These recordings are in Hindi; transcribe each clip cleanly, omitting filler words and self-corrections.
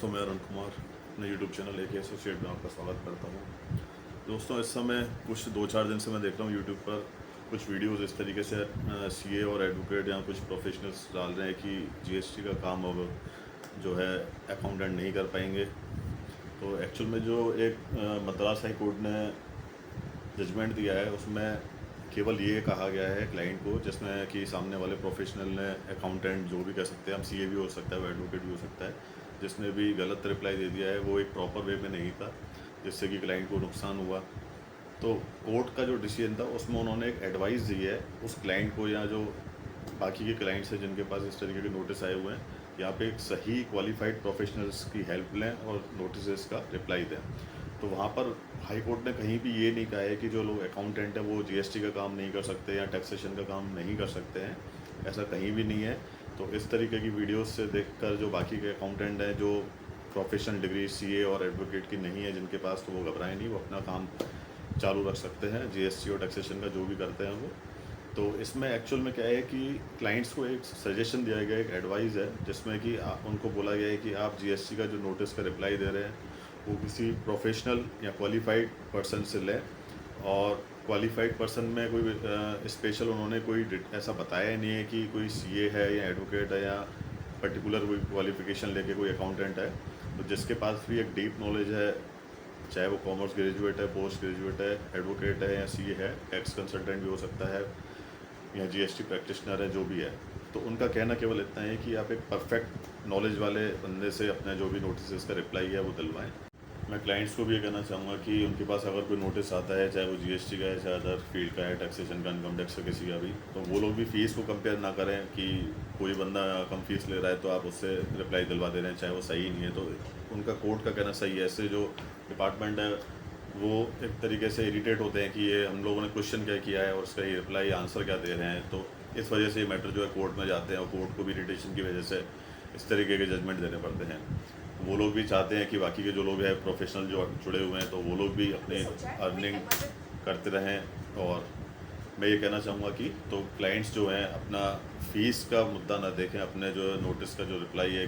दोस्तों, मैं अरुण कुमार अपने यूट्यूब चैनल एक एसोसिएट में आपका स्वागत करता हूँ। दोस्तों, इस समय कुछ 2-4 दिन से मैं देख रहा हूँ यूट्यूब पर कुछ वीडियोस इस तरीके से सीए और एडवोकेट या कुछ प्रोफेशनल्स डाल रहे हैं कि जीएसटी का काम अब जो है अकाउंटेंट नहीं कर पाएंगे। तो एक्चुअल में जो एक मद्रास हाई कोर्ट ने जजमेंट दिया है उसमें केवल ये कहा गया है क्लाइंट को, जिसमें कि सामने वाले प्रोफेशनल ने अकाउंटेंट जो भी कह सकते हैं, हम सीए भी हो सकता है, वो एडवोकेट भी हो सकता है, जिसने भी गलत रिप्लाई दे दिया है वो एक प्रॉपर वे में नहीं था, जिससे कि क्लाइंट को नुकसान हुआ। तो कोर्ट का जो डिसीजन था उसमें उन्होंने एक एडवाइस दी है उस क्लाइंट को या जो बाकी के क्लाइंट्स हैं जिनके पास इस तरीके के नोटिस आए हुए हैं, यहाँ पे एक सही क्वालिफाइड प्रोफेशनल्स की हेल्प लें और नोटिस का रिप्लाई दें। तो वहाँ पर हाई कोर्ट ने कहीं भी ये नहीं कहा है कि जो लोग अकाउंटेंट हैं वो जीएसटी का काम नहीं कर सकते या टैक्सेशन का काम नहीं कर सकते हैं, ऐसा कहीं भी नहीं है। तो इस तरीके की वीडियोस से देखकर जो बाकी के अकाउंटेंट हैं जो प्रोफेशनल डिग्री सीए और एडवोकेट की नहीं है जिनके पास, तो वो घबराएं नहीं, वो अपना काम चालू रख सकते हैं, जीएसटी और टैक्सेशन का जो भी करते हैं वो। तो इसमें एक्चुअल में क्या है कि क्लाइंट्स को एक सजेशन दिया गया, एक एडवाइस है, जिसमें कि उनको बोला गया है कि आप जीएसटी का जो नोटिस का रिप्लाई दे रहे हैं वो किसी प्रोफेशनल या क्वालिफाइड पर्सन से लें। और क्वालिफाइड पर्सन में कोई स्पेशल उन्होंने कोई ऐसा बताया ही नहीं है कि कोई सीए है या एडवोकेट है या पर्टिकुलर कोई क्वालिफिकेशन लेके कोई अकाउंटेंट है। तो जिसके पास भी एक डीप नॉलेज है, चाहे वो कॉमर्स ग्रेजुएट है, पोस्ट ग्रेजुएट है, एडवोकेट है या सीए है, टैक्स कंसल्टेंट भी हो सकता है या जीएसटी प्रैक्टिशनर है, जो भी है, तो उनका कहना केवल इतना है कि आप एक परफेक्ट नॉलेज वाले बंदे से अपने जो भी नोटिस का रिप्लाई है वो दिलवाएं। मैं क्लाइंट्स को भी ये कहना चाहूँगा कि उनके पास अगर कोई नोटिस आता है, चाहे वो जीएसटी का है, चाहे अदर फील्ड का है, टैक्सेशन का, इनकम टैक्स का, किसी का भी, तो वो लोग भी फ़ीस को कंपेयर ना करें कि कोई बंदा कम फीस ले रहा है तो आप उससे रिप्लाई दिलवा दे रहे हैं, चाहे वो सही नहीं है। तो उनका कोर्ट का कहना सही है। ऐसे जो डिपार्टमेंट है वो एक तरीके से इरीटेट होते हैं कि ये हम लोगों ने क्वेश्चन क्या किया है और उसका ये रिप्लाई आंसर क्या दे रहे हैं। तो इस वजह से ये मैटर जो है कोर्ट में जाते हैं और कोर्ट को भी इरीटेशन की वजह से इस तरीके के जजमेंट देने पड़ते हैं। वो लोग भी चाहते हैं कि बाकी के जो लोग हैं प्रोफेशनल जो जुड़े हुए हैं, तो वो लोग भी अपनी अर्निंग करते रहें। और मैं ये कहना चाहूँगा कि तो क्लाइंट्स जो हैं अपना फ़ीस का मुद्दा ना देखें, अपने जो नोटिस का जो रिप्लाई है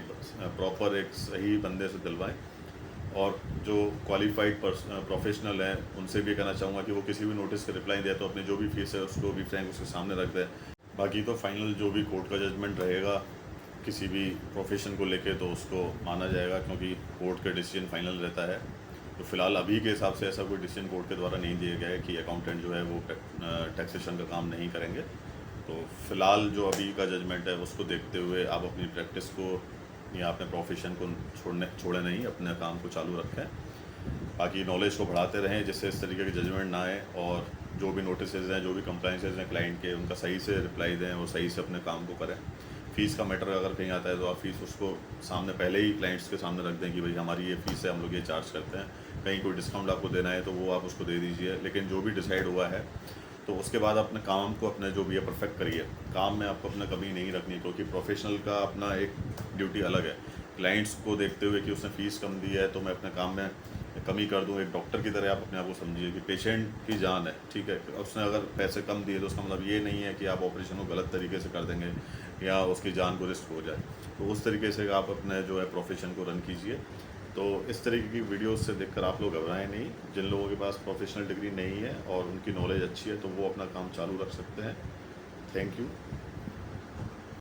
प्रॉपर एक सही बंदे से दिलवाएं। और जो क्वालिफाइड प्रोफेशनल हैं उनसे भी कहना चाहूँगा कि वो किसी भी नोटिस का रिप्लाई दें तो अपनी जो भी फ़ीस है उसको भी फ्रैंक उसके सामने रख दें। बाकी तो फाइनल जो भी कोर्ट का जजमेंट रहेगा किसी भी प्रोफेशन को लेके तो उसको माना जाएगा, क्योंकि कोर्ट का डिसीजन फाइनल रहता है। तो फिलहाल अभी के हिसाब से ऐसा कोई डिसीजन कोर्ट के द्वारा नहीं दिया गया है कि अकाउंटेंट जो है वो टैक्सेशन का काम नहीं करेंगे। तो फिलहाल जो अभी का जजमेंट है उसको देखते हुए आप अपनी प्रैक्टिस को या अपने प्रोफेशन को छोड़े नहीं, अपने काम को चालू रखें। बाकी नॉलेज को बढ़ाते रहें जिससे इस तरीके के जजमेंट ना आए, और जो भी नोटिस हैं, जो भी कंप्लाइंसेज हैं क्लाइंट के, उनका सही से रिप्लाई दें और सही से अपने काम को करें। फ़ीस का मैटर अगर कहीं आता है तो आप फ़ीस उसको सामने पहले ही क्लाइंट्स के सामने रख दें कि भाई हमारी ये फ़ीस है, हम लोग ये चार्ज करते हैं। कहीं कोई डिस्काउंट आपको देना है तो वो आप उसको दे दीजिए, लेकिन जो भी डिसाइड हुआ है तो उसके बाद अपने काम को अपने जो भी है परफेक्ट करिए। काम में आपको अपना कमी नहीं रखनी, क्योंकि प्रोफेशनल का अपना एक ड्यूटी अलग है। क्लाइंट्स को देखते हुए कि उसने फ़ीस कम दी है तो मैं अपने काम में कमी कर दूँ, एक डॉक्टर की तरह आप अपने आप को समझिए कि पेशेंट की जान है, ठीक है। उसने अगर पैसे कम दिए तो उसका मतलब ये नहीं है कि आप ऑपरेशन को गलत तरीके से कर देंगे या उसकी जान को रिस्क हो जाए। तो उस तरीके से आप अपने जो है प्रोफेशन को रन कीजिए। तो इस तरीके की वीडियोस से देखकर आप लोग घबराएं नहीं। जिन लोगों के पास प्रोफेशनल डिग्री नहीं है और उनकी नॉलेज अच्छी है तो वो अपना काम चालू रख सकते हैं। Thank you.